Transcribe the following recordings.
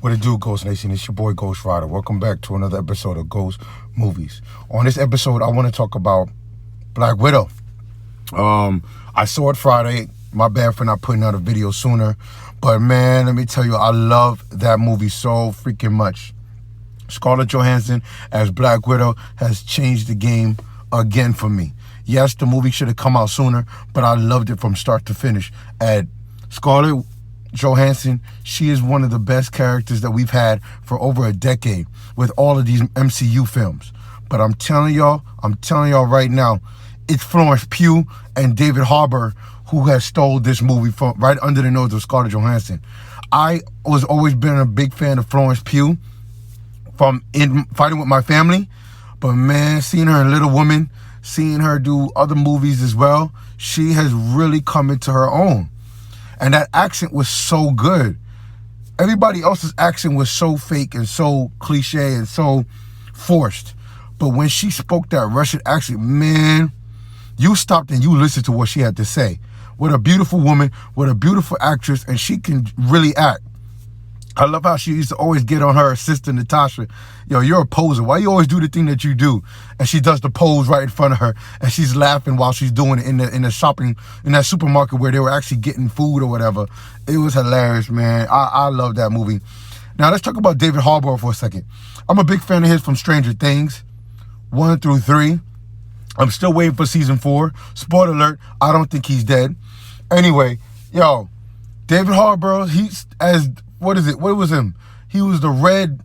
What it do, Ghost Nation? It's your boy Ghost Rider. Welcome back to another episode of Ghost Movies. On this episode, I want to talk about Black Widow. I saw it Friday. My bad for not putting out a video sooner. But man, let me tell you, I love that movie so freaking much. Scarlett Johansson as Black Widow has changed the game again for me. Yes, the movie should have come out sooner, but I loved it from start to finish. And Scarlett Johansson, she is one of the best characters that we've had for over a decade with all of these MCU films. But I'm telling y'all right now, it's Florence Pugh and David Harbour who has stole this movie from right under the nose of Scarlett Johansson. I was always been a big fan of Florence Pugh from in Fighting With My Family, but man, seeing her in Little Women, seeing her do other movies as well, she has really come into her own. And that accent was so good. Everybody else's accent was so fake and so cliche and so forced. But when she spoke that Russian accent, man, you stopped and you listened to what she had to say. What a beautiful woman, what a beautiful actress, and she can really act. I love how she used to always get on her assistant, Natasha. Yo, you're a poser. Why you always do the thing that you do? And she does the pose right in front of her, and she's laughing while she's doing it in the shopping, in that supermarket where they were actually getting food or whatever. It was hilarious, man. I love that movie. Now, let's talk about David Harbour for a second. I'm a big fan of his from Stranger Things 1 through 3. I'm still waiting for season 4. Spoiler alert, I don't think he's dead. Anyway, yo, David Harbour, he's as... What was him? He was the Red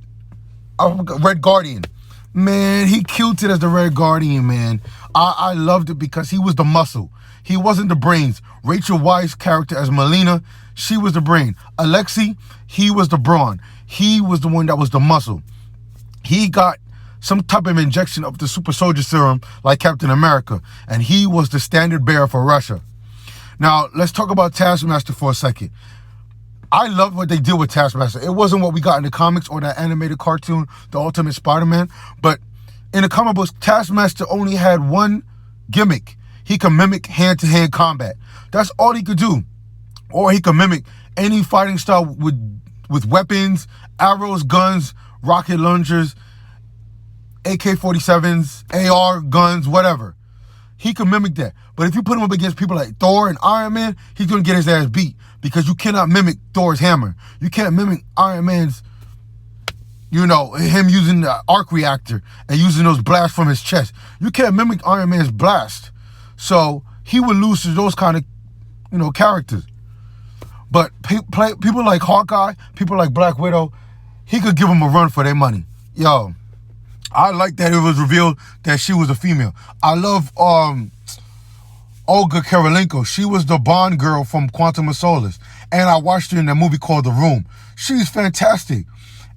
Guardian. Man, he killed it as the Red Guardian, man. I loved it because he was the muscle. He wasn't the brains. Rachel Weisz's character as Melina, she was the brain. Alexei, he was the brawn. He was the one that was the muscle. He got some type of injection of the super soldier serum like Captain America, and he was the standard bearer for Russia. Now, let's talk about Taskmaster for a second. I love what they did with Taskmaster. It wasn't what we got in the comics or that animated cartoon, The Ultimate Spider-Man. But in the comic books, Taskmaster only had one gimmick. He could mimic hand-to-hand combat. That's all he could do. Or he could mimic any fighting style with weapons, arrows, guns, rocket launchers, AK-47s, AR guns, whatever. He could mimic that. But if you put him up against people like Thor and Iron Man, he's going to get his ass beat. Because you cannot mimic Thor's hammer. You can't mimic Iron Man's, him using the arc reactor and using those blasts from his chest. You can't mimic Iron Man's blast. So he would lose to those kind of, characters. But people like Hawkeye, people like Black Widow, he could give them a run for their money. Yo, I like that it was revealed that she was a female. I love Olga Kurylenko. She was the Bond girl from Quantum of Solace. And I watched her in that movie called The Room. She's fantastic.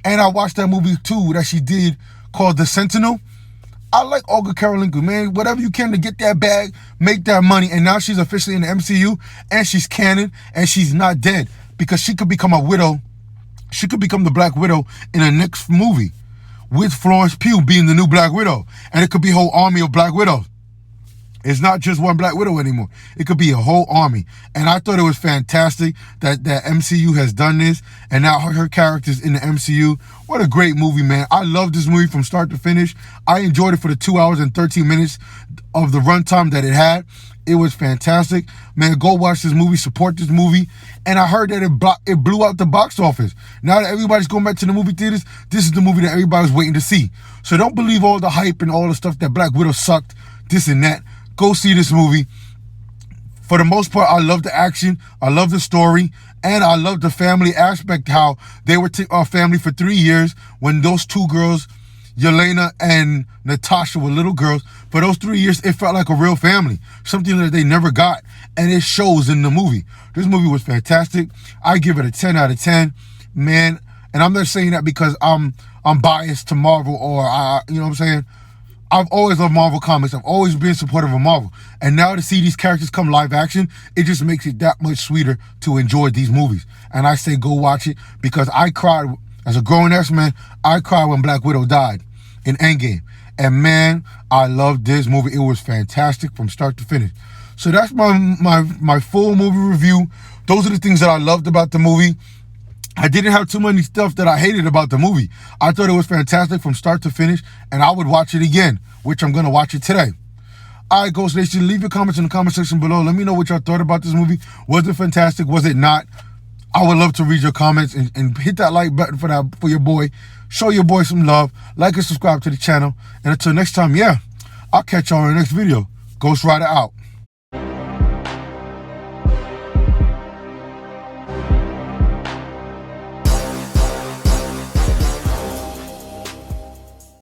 And I watched that movie too that she did called The Sentinel. I like Olga Kurylenko, man. Whatever you can to get that bag, make that money. And now she's officially in the MCU and she's canon and she's not dead because she could become a widow. She could become the Black Widow in the next movie with Florence Pugh being the new Black Widow. And it could be a whole army of Black Widows. It's not just one Black Widow anymore. It could be a whole army. And I thought it was fantastic that MCU has done this. And now her character's in the MCU. What a great movie, man. I love this movie from start to finish. I enjoyed it for the 2 hours and 13 minutes of the runtime that it had. It was fantastic. Man, go watch this movie. Support this movie. And I heard that it blew out the box office. Now that everybody's going back to the movie theaters, this is the movie that everybody's waiting to see. So don't believe all the hype and all the stuff that Black Widow sucked, this and that. Go see this movie. For the most part, I love the action. I love the story. And I love the family aspect, how they were our family for 3 years when those two girls, Yelena and Natasha, were little girls. For those 3 years, it felt like a real family. Something that they never got. And it shows in the movie. This movie was fantastic. I give it a 10 out of 10. Man, and I'm not saying that because I'm biased to Marvel or, you know what I'm saying? I've always loved Marvel Comics. I've always been supportive of Marvel. And now to see these characters come live action, it just makes it that much sweeter to enjoy these movies. And I say go watch it because I cried, as a grown-ass man, I cried when Black Widow died in Endgame. And man, I loved this movie. It was fantastic from start to finish. So that's my full movie review. Those are the things that I loved about the movie. I didn't have too many stuff that I hated about the movie. I thought it was fantastic from start to finish, and I would watch it again, which I'm going to watch it today. All right, Ghost Nation, leave your comments in the comment section below. Let me know what y'all thought about this movie. Was it fantastic? Was it not? I would love to read your comments, and hit that like button for your boy. Show your boy some love. Like and subscribe to the channel. And until next time, yeah, I'll catch y'all in the next video. Ghost Rider out.